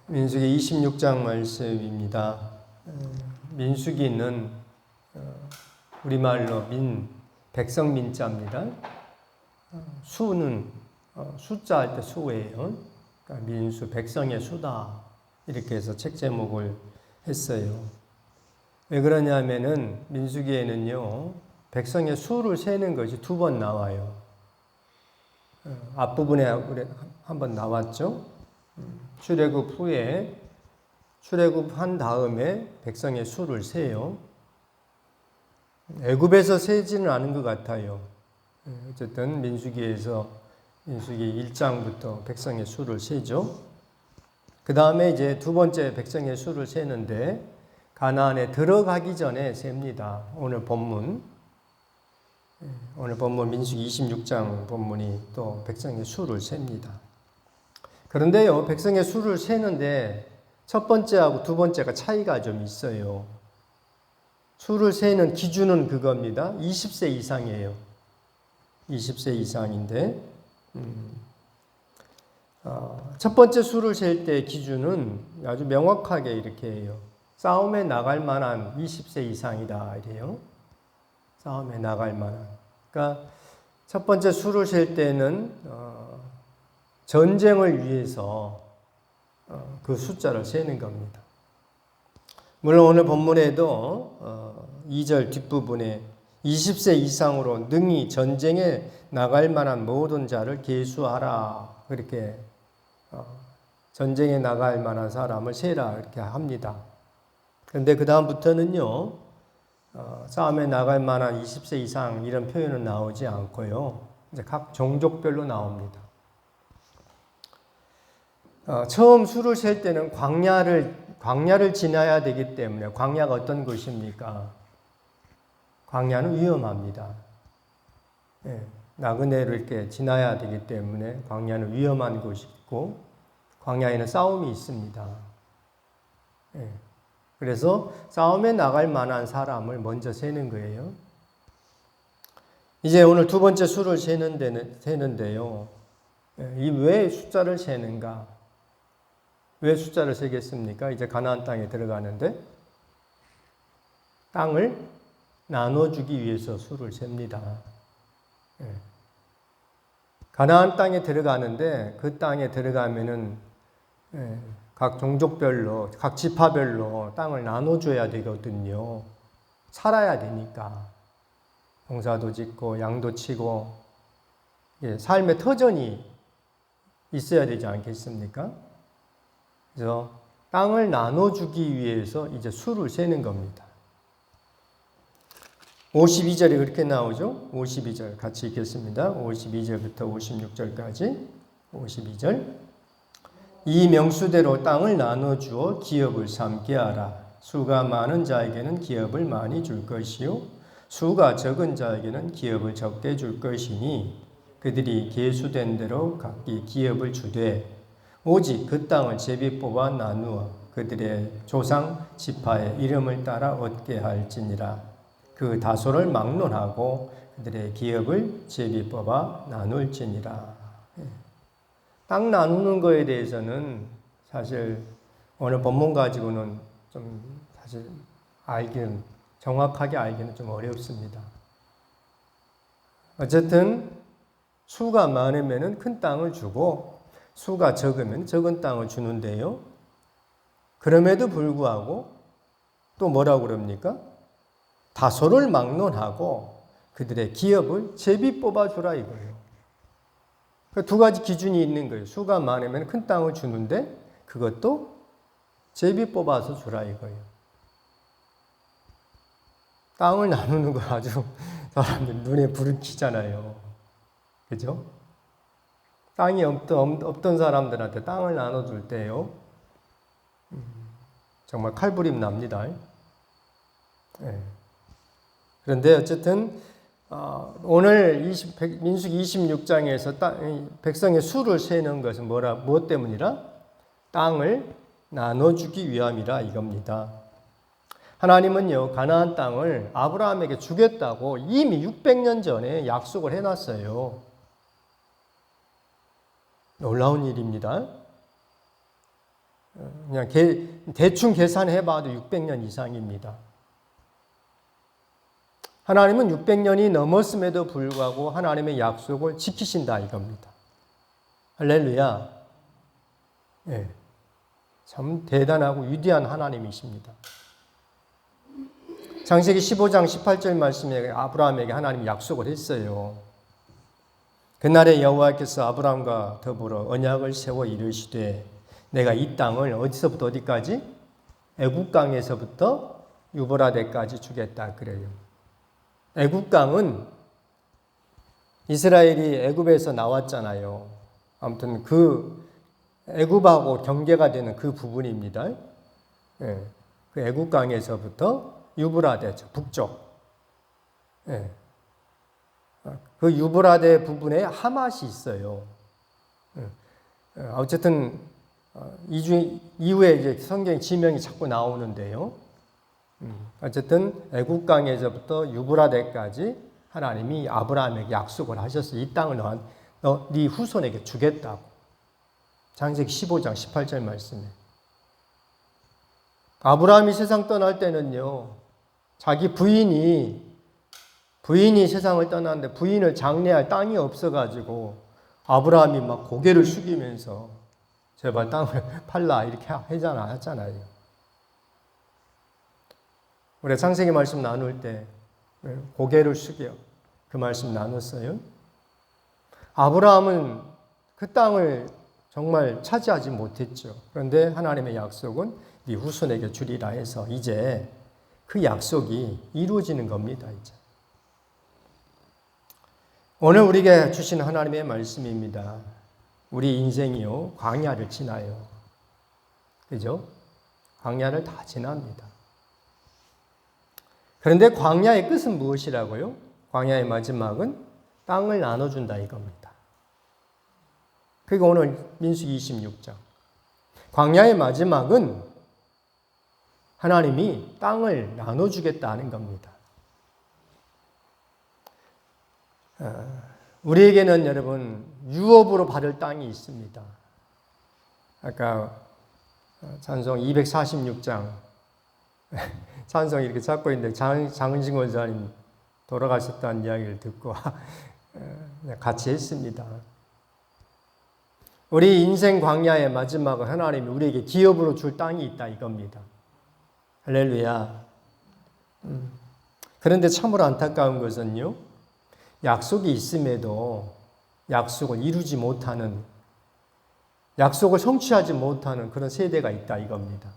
민수기 26장 말씀입니다. 민수기는 우리말로 백성 민자입니다. 수는 숫자 할 때 수예요. 그러니까 민수, 백성의 수다 이렇게 해서 책 제목을 했어요. 왜 그러냐면은 민수기에는요 백성의 수를 세는 것이 2번 나와요. 앞부분에 한번 나왔죠. 출애굽 후에 출애굽한 다음에 백성의 수를 세요. 애굽에서 세지는 않은 것 같아요. 어쨌든 민수기에서 민수기 1장부터 백성의 수를 세죠. 그 다음에 이제 2번째 백성의 수를 세는데 가나안에 들어가기 전에 셉니다. 오늘 본문 민수기 26장 본문이 또 백성의 수를 셉니다. 그런데요, 백성의 수를 세는데 첫 번째하고 2번째가 차이가 좀 있어요. 수를 세는 기준은 그겁니다. 20세 이상이에요. 20세 이상인데 첫 번째 수를 셀 때 기준은 아주 명확하게 이렇게 해요. 싸움에 나갈 만한 20세 이상이다 이래요. 싸움에 나갈 만한. 그러니까 첫 번째 수를 셀 때는 전쟁을 위해서 그 숫자를 세는 겁니다. 물론 오늘 본문에도 2절 뒷부분에 20세 이상으로 능히 전쟁에 나갈 만한 모든 자를 계수하라 그렇게 전쟁에 나갈 만한 사람을 세라 이렇게 합니다. 그런데 그 다음부터는요 싸움에 나갈 만한 20세 이상 이런 표현은 나오지 않고요 이제 각 종족별로 나옵니다. 처음 수를 셀 때는 광야를 지나야 되기 때문에 광야가 어떤 곳입니까? 광야는 위험합니다. 나그네를 이렇게 지나야 되기 때문에 광야는 위험한 곳이고 광야에는 싸움이 있습니다. 그래서 싸움에 나갈 만한 사람을 먼저 세는 거예요. 이제 오늘 2번째 수를 세는데요. 이 왜 숫자를 세는가? 왜 숫자를 세겠습니까? 이제 가나안 땅에 들어가는데 땅을 나눠주기 위해서 수를 셉니다. 가나안 땅에 들어가는데 그 땅에 들어가면은 각 종족별로, 각 지파별로 땅을 나눠줘야 되거든요. 살아야 되니까. 농사도 짓고 양도 치고 삶의 터전이 있어야 되지 않겠습니까? 그래서 땅을 나눠주기 위해서 이제 수를 세는 겁니다. 52절이 그렇게 나오죠? 52절 같이 읽겠습니다. 52절부터 56절까지 52절 이 명수대로 땅을 나눠주어 기업을 삼게 하라. 수가 많은 자에게는 기업을 많이 줄 것이요 수가 적은 자에게는 기업을 적게 줄 것이니 그들이 계수된 대로 각기 기업을 주되 오직 그 땅을 제비 뽑아 나누어 그들의 조상 지파의 이름을 따라 얻게 할지니라. 그 다소를 막론하고 그들의 기업을 제비 뽑아 나눌지니라. 땅 나누는 거에 대해서는 사실 오늘 본문 가지고는 좀 사실 정확하게 알기는 좀 어렵습니다. 어쨌든 수가 많으면 큰 땅을 주고 수가 적으면 적은 땅을 주는데요. 그럼에도 불구하고 또 뭐라고 그럽니까? 다소를 막론하고 그들의 기업을 제비 뽑아주라 이거예요. 그 2가지 기준이 있는 거예요. 수가 많으면 큰 땅을 주는데 그것도 제비 뽑아서 주라 이거예요. 땅을 나누는 거 아주 사람들 눈에 불을 켜잖아요. 그죠? 땅이 없던 사람들한테 땅을 나눠줄 때요. 정말 칼부림 납니다. 그런데 어쨌든 오늘 민수기 26장에서 백성의 수를 세는 것은 무엇 때문이라? 땅을 나눠주기 위함이라 이겁니다. 하나님은요 가나안 땅을 아브라함에게 주겠다고 이미 600년 전에 약속을 해놨어요. 놀라운 일입니다. 그냥 대충 계산해봐도 600년 이상입니다. 하나님은 600년이 넘었음에도 불구하고 하나님의 약속을 지키신다 이겁니다. 할렐루야. 예, 참 대단하고 위대한 하나님이십니다. 창세기 15장 18절 말씀에 아브라함에게 하나님이 약속을 했어요. 그날에 여호와께서 아브라함과 더불어 언약을 세워 이르시되 내가 이 땅을 어디서부터 어디까지? 애국강에서부터 유브라데까지 주겠다 그래요. 애국강은 이스라엘이 애굽에서 나왔잖아요. 아무튼 그 애굽하고 경계가 되는 그 부분입니다. 예, 그 애국강에서부터 유브라데 북쪽. 예, 그 유브라데 부분에 하맛이 있어요. 예, 어쨌든 이후에 이제 성경 지명이 자꾸 나오는데요. 어쨌든 애국강에서부터 유브라데까지 하나님이 아브라함에게 약속을 하셨어요. 이 땅을 네 후손에게 주겠다고. 창세기 15장 18절 말씀에. 아브라함이 세상 떠날 때는요. 자기 부인이 세상을 떠났는데 부인을 장례할 땅이 없어가지고 아브라함이 막 고개를 숙이면서 제발 땅을 팔라 이렇게 하잖아요. 우리 창세기 말씀 나눌 때 고개를 숙여 그 말씀 나눴어요. 아브라함은 그 땅을 정말 차지하지 못했죠. 그런데 하나님의 약속은 네 후손에게 주리라 해서 이제 그 약속이 이루어지는 겁니다. 이제. 오늘 우리에게 주신 하나님의 말씀입니다. 우리 인생이요 광야를 지나요. 그죠? 광야를 다 지납니다. 그런데 광야의 끝은 무엇이라고요? 광야의 마지막은 땅을 나눠준다 이겁니다. 그게 오늘 민수기 26장. 광야의 마지막은 하나님이 땅을 나눠주겠다는 겁니다. 우리에게는 여러분 유업으로 받을 땅이 있습니다. 아까 찬송 246장 찬송 이렇게 잡고 있는데 장은진 원사님 돌아가셨다는 이야기를 듣고 같이 했습니다. 우리 인생 광야의 마지막은 하나님이 우리에게 기업으로 줄 땅이 있다 이겁니다. 할렐루야. 그런데 참으로 안타까운 것은요. 약속이 있음에도 약속을 이루지 못하는, 약속을 성취하지 못하는 그런 세대가 있다 이겁니다.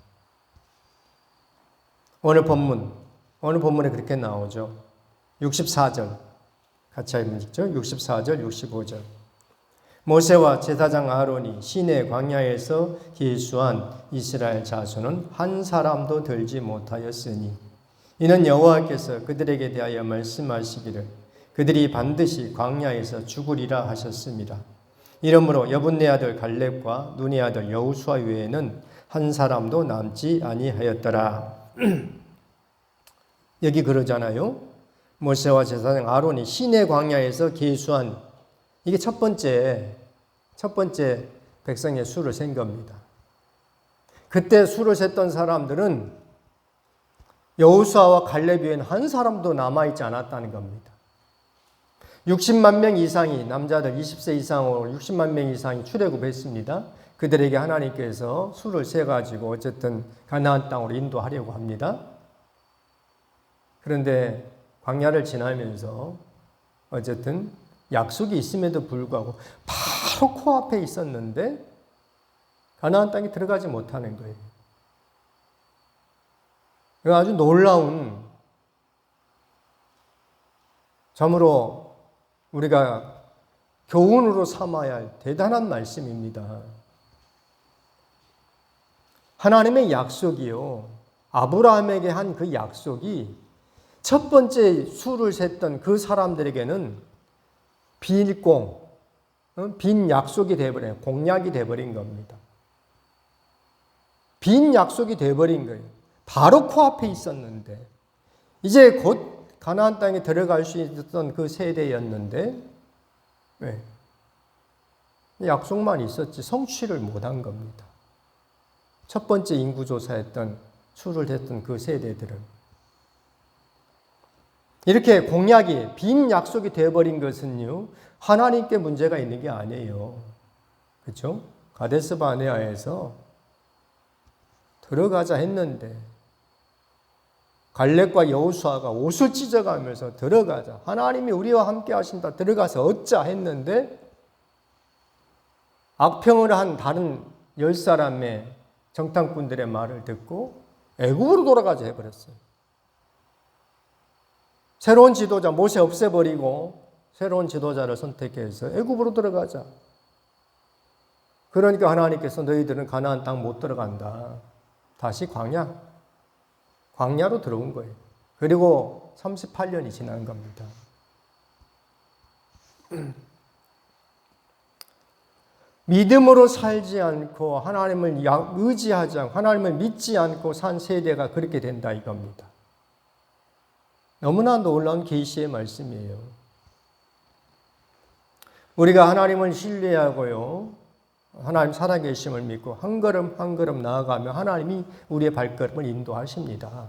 오늘 본문에 그렇게 나오죠. 64절 같이 읽죠. 64절, 65절. 모세와 제사장 아론이 시내 광야에서 길수한 이스라엘 자손은 한 사람도 들지 못하였으니 이는 여호와께서 그들에게 대하여 말씀하시기를 그들이 반드시 광야에서 죽으리라 하셨습니다. 이러므로 여분네 아들 갈렙과 눈의 아들 여호수아 외에는 한 사람도 남지 아니하였더라. 여기 그러잖아요. 모세와 제사장 아론이 시내 광야에서 계수한 이게 첫 번째 백성의 수를 센 겁니다. 그때 수를 셌던 사람들은 여호수아와 갈렙 외에는 한 사람도 남아있지 않았다는 겁니다. 60만 명 이상이 남자들 20세 이상으로 60만 명 이상이 출애굽했습니다. 그들에게 하나님께서 수를 세가지고 어쨌든 가나안 땅으로 인도하려고 합니다. 그런데 광야를 지나면서 어쨌든 약속이 있음에도 불구하고 바로 코앞에 있었는데 가나안 땅에 들어가지 못하는 거예요. 이거 아주 놀라운, 참으로 우리가 교훈으로 삼아야 할 대단한 말씀입니다. 하나님의 약속이요. 아브라함에게 한 그 약속이 첫 번째 수를 셌던 그 사람들에게는 빈 약속이 되어버린, 공약이 되어버린 겁니다. 빈 약속이 되어버린 거예요. 바로 코앞에 있었는데 이제 곧 가나안 땅에 들어갈 수 있었던 그 세대였는데 약속만 있었지 성취를 못한 겁니다. 첫 번째 인구조사했던 출을했던 그 세대들은 이렇게 공약이 빈 약속이 되어버린 것은요 하나님께 문제가 있는 게 아니에요. 그렇죠? 가데스 바네아에서 들어가자 했는데 갈렙과 여호수아가 옷을 찢어가면서 들어가자. 하나님이 우리와 함께 하신다. 들어가서 얻자 했는데 악평을 한 다른 10사람의 정탐꾼들의 말을 듣고 애굽으로 돌아가자 해버렸어요. 새로운 지도자 모세 없애버리고 새로운 지도자를 선택해서 애굽으로 들어가자. 그러니까 하나님께서 너희들은 가나안 땅 못 들어간다. 다시 광야로 들어온 거예요. 그리고 38년이 지난 겁니다. 믿음으로 살지 않고 하나님을 의지하지 않고 하나님을 믿지 않고 산 세대가 그렇게 된다 이겁니다. 너무나 놀라운 계시의 말씀이에요. 우리가 하나님을 신뢰하고요. 하나님 살아계심을 믿고 한 걸음 한 걸음 나아가며 하나님이 우리의 발걸음을 인도하십니다.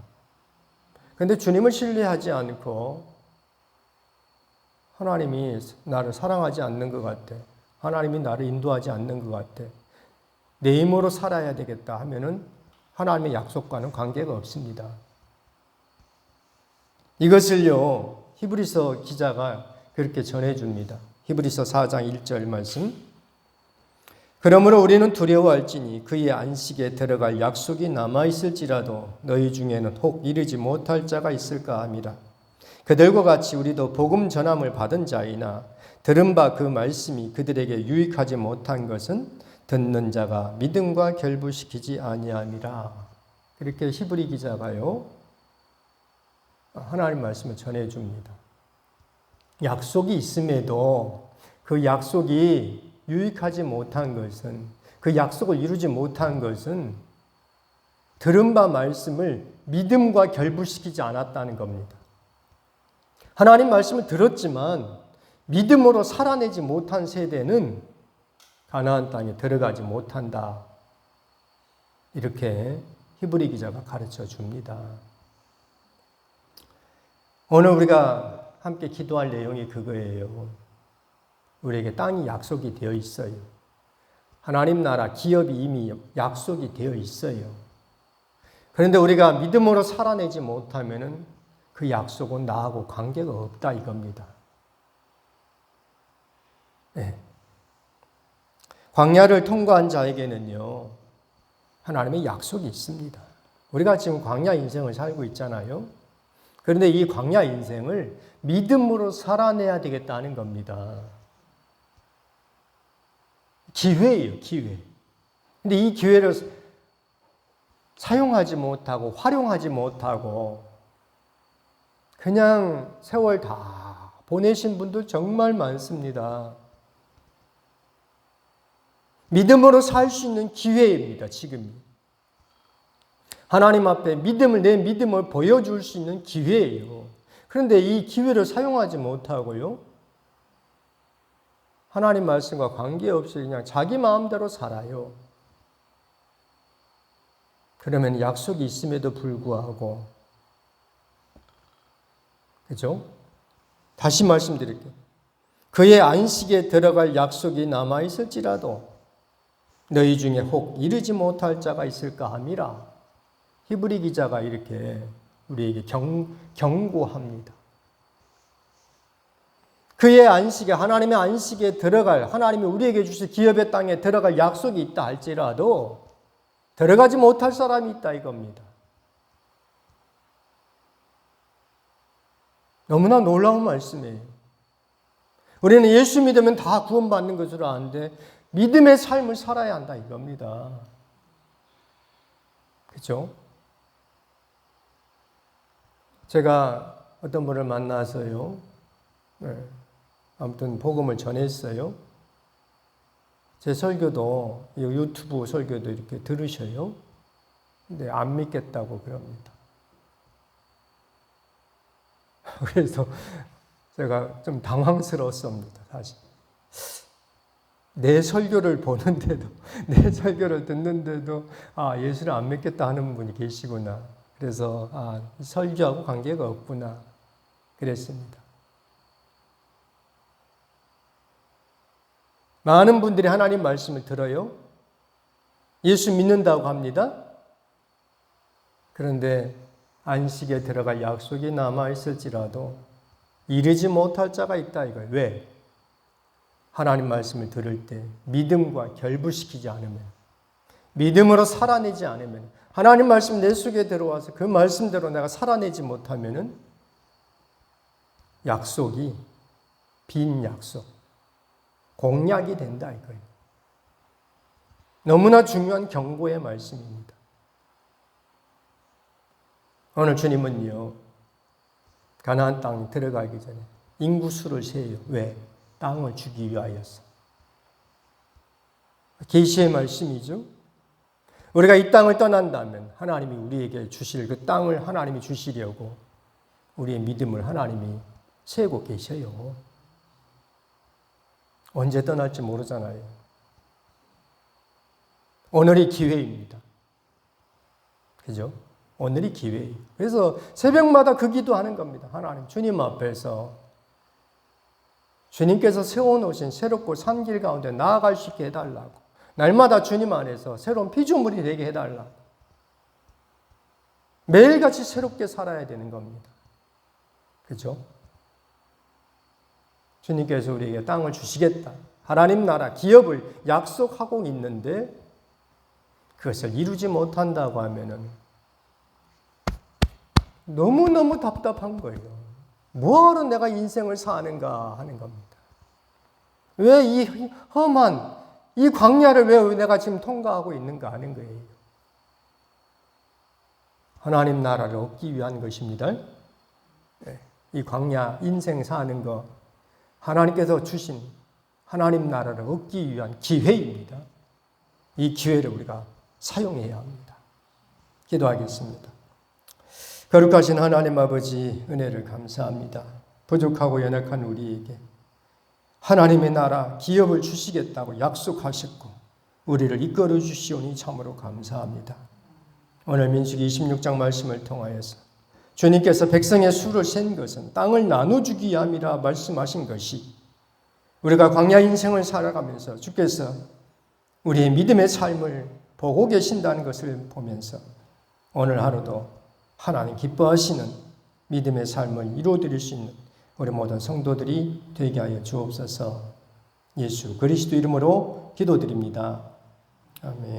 그런데 주님을 신뢰하지 않고 하나님이 나를 사랑하지 않는 것 같아. 하나님이 나를 인도하지 않는 것 같아. 내 힘으로 살아야 되겠다 하면은 하나님의 약속과는 관계가 없습니다. 이것을요, 히브리서 기자가 그렇게 전해줍니다. 히브리서 4장 1절 말씀. 그러므로 우리는 두려워할지니 그의 안식에 들어갈 약속이 남아있을지라도 너희 중에는 혹 이르지 못할 자가 있을까 함이라. 그들과 같이 우리도 복음 전함을 받은 자이나 들은 바 그 말씀이 그들에게 유익하지 못한 것은 듣는 자가 믿음과 결부시키지 아니함이라. 그렇게 히브리 기자가요 하나님 말씀을 전해줍니다. 약속이 있음에도 그 약속이 유익하지 못한 것은, 그 약속을 이루지 못한 것은 들은 바 말씀을 믿음과 결부시키지 않았다는 겁니다. 하나님 말씀을 들었지만 믿음으로 살아내지 못한 세대는 가나안 땅에 들어가지 못한다. 이렇게 히브리 기자가 가르쳐 줍니다. 오늘 우리가 함께 기도할 내용이 그거예요. 우리에게 땅이 약속이 되어 있어요. 하나님 나라 기업이 이미 약속이 되어 있어요. 그런데 우리가 믿음으로 살아내지 못하면 그 약속은 나하고 관계가 없다 이겁니다. 네. 광야를 통과한 자에게는요, 하나님의 약속이 있습니다. 우리가 지금 광야 인생을 살고 있잖아요. 그런데 이 광야 인생을 믿음으로 살아내야 되겠다는 겁니다. 기회예요, 기회. 근데 이 기회를 사용하지 못하고 활용하지 못하고 그냥 세월 다 보내신 분들 정말 많습니다. 믿음으로 살 수 있는 기회입니다, 지금이. 하나님 앞에 내 믿음을 보여줄 수 있는 기회예요. 그런데 이 기회를 사용하지 못하고요. 하나님 말씀과 관계없이 그냥 자기 마음대로 살아요. 그러면 약속이 있음에도 불구하고, 그죠? 다시 말씀드릴게요. 그의 안식에 들어갈 약속이 남아있을지라도 너희 중에 혹 이르지 못할 자가 있을까 함이라. 히브리 기자가 이렇게 우리에게 경고합니다. 그의 안식에, 하나님의 안식에 들어갈, 하나님이 우리에게 주신 기업의 땅에 들어갈 약속이 있다 할지라도 들어가지 못할 사람이 있다 이겁니다. 너무나 놀라운 말씀이에요. 우리는 예수 믿으면 다 구원받는 것으로 아는데 믿음의 삶을 살아야 한다 이겁니다. 그렇죠? 제가 어떤 분을 만나서요. 아무튼 복음을 전했어요. 제 설교도 유튜브 설교도 이렇게 들으셔요. 근데 안 믿겠다고 그럽니다. 그래서 제가 좀 당황스러웠습니다, 사실. 내 설교를 보는데도, 내 설교를 듣는데도, 예수를 안 믿겠다 하는 분이 계시구나. 그래서, 설교하고 관계가 없구나. 그랬습니다. 많은 분들이 하나님 말씀을 들어요. 예수 믿는다고 합니다. 그런데 안식에 들어갈 약속이 남아있을지라도 이르지 못할 자가 있다 이거예요. 왜? 하나님 말씀을 들을 때 믿음과 결부시키지 않으면, 믿음으로 살아내지 않으면, 하나님 말씀 내 속에 들어와서 그 말씀대로 내가 살아내지 못하면은 약속이 빈 약속, 공약이 된다 이거예요. 너무나 중요한 경고의 말씀입니다. 오늘 주님은요, 가나안 땅에 들어가기 전에 인구수를 세요. 왜? 땅을 주기 위하여서. 계시의 말씀이죠. 우리가 이 땅을 떠난다면 하나님이 우리에게 주실 그 땅을 하나님이 주시려고 우리의 믿음을 하나님이 세우고 계셔요. 언제 떠날지 모르잖아요. 오늘이 기회입니다. 그죠? 오늘이 기회예요. 그래서 새벽마다 그 기도하는 겁니다. 하나님, 주님 앞에서 주님께서 세워놓으신 새롭고 산 길 가운데 나아갈 수 있게 해달라고. 날마다 주님 안에서 새로운 피조물이 되게 해달라고. 매일같이 새롭게 살아야 되는 겁니다. 그죠? 주님께서 우리에게 땅을 주시겠다. 하나님 나라, 기업을 약속하고 있는데 그것을 이루지 못한다고 하면은 너무너무 답답한 거예요. 뭐하러 내가 인생을 사는가 하는 겁니다. 왜 이 험한 이 광야를 왜 내가 지금 통과하고 있는가 하는 거예요. 하나님 나라를 얻기 위한 것입니다. 이 광야 인생 사는 거 하나님께서 주신 하나님 나라를 얻기 위한 기회입니다. 이 기회를 우리가 사용해야 합니다. 기도하겠습니다. 거룩하신 하나님 아버지, 은혜를 감사합니다. 부족하고 연약한 우리에게 하나님의 나라 기업을 주시겠다고 약속하셨고 우리를 이끌어 주시오니 참으로 감사합니다. 오늘 민수기 26장 말씀을 통하여서 주님께서 백성의 수를 센 것은 땅을 나눠주기 위함이라 말씀하신 것이 우리가 광야 인생을 살아가면서 주께서 우리의 믿음의 삶을 보고 계신다는 것을 보면서 오늘 하루도 하나님 기뻐하시는 믿음의 삶을 이루어드릴 수 있는 우리 모든 성도들이 되게 하여 주옵소서. 예수 그리스도 이름으로 기도드립니다. 아멘.